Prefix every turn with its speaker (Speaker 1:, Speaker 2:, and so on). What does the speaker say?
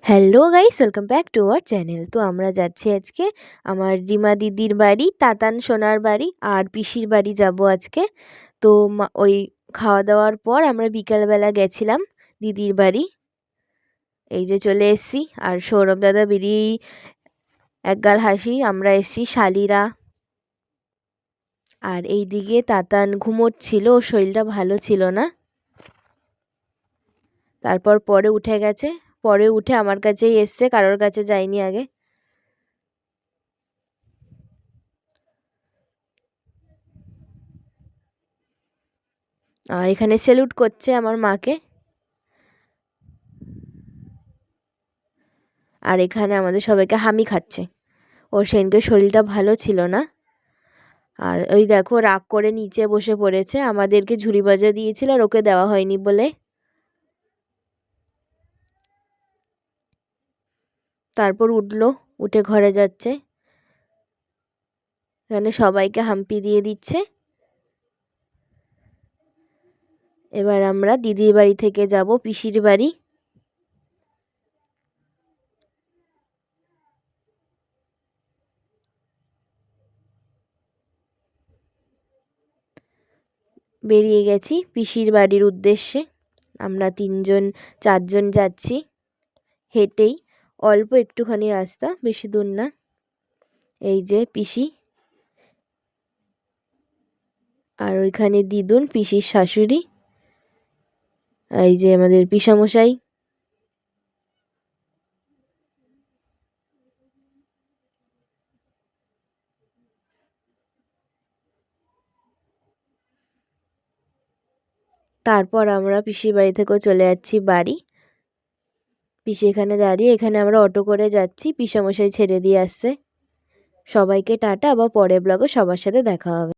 Speaker 1: Hello guys, welcome back to our channel. তো আমরা যাচ্ছি আজকে আমার রিমা দিদির বাড়ি, তাতান সোনার বাড়ি আর পিসির বাড়ি যাব আজকে। তো ওই খাওয়া দাওয়ার পর আমরা বিকালবেলা গেছিলাম দিদির বাড়ি। এই যে চলে এসছি, আর সৌরভ দাদা বেরিয়েই একগাল হাসি। আমরা এসছি শালিরা। আর এই দিকে তাতান ঘুমোচ্ছিল, ওর শরীরটা ভালো ছিল না। তারপর পরে উঠে গেছে, পরে উঠে আমার কাছেই এসছে, কারোর কাছে যায়নি আগে। আর এখানে স্যালুট করছে আমার মাকে। আর এখানে আমাদের সবাইকে হামি খাচ্ছে। ওর সেদিনকে শরীরটা ভালো ছিল না। আর ওই দেখো রাগ করে নিচে বসে পড়েছে, আমাদেরকে ঝুড়ি ভাজা দিয়েছিল আর ওকে দেওয়া হয়নি বলে। তারপর উঠলো, উঠে ঘরে যাচ্ছে। এখানে সবাইকে হাম্পি দিয়ে দিচ্ছে। এবার আমরা দিদির বাড়ি থেকে যাব পিসির বাড়ি। বেরিয়ে গেছি পিসির বাড়ির উদ্দেশ্যে। আমরা 4জন যাচ্ছি হেঁটেই, অল্প একটুখানি রাস্তা, বেশি দূর না। এই যে পিসি, আর ওইখানে দিদুন পিসির শাশুড়ি, এই যে আমাদের পিসামশাই। তারপর আমরা পিসির বাড়ি থেকেও চলে যাচ্ছি বাড়ি। পিসি এখানে দাঁড়িয়ে, এখানে আমরা অটো করে যাচ্ছি, পিসামশাই ছেড়ে দিয়ে আসছে। সবাইকে টাটা, আবার পরের ব্লগে সবার সাথে দেখা হবে।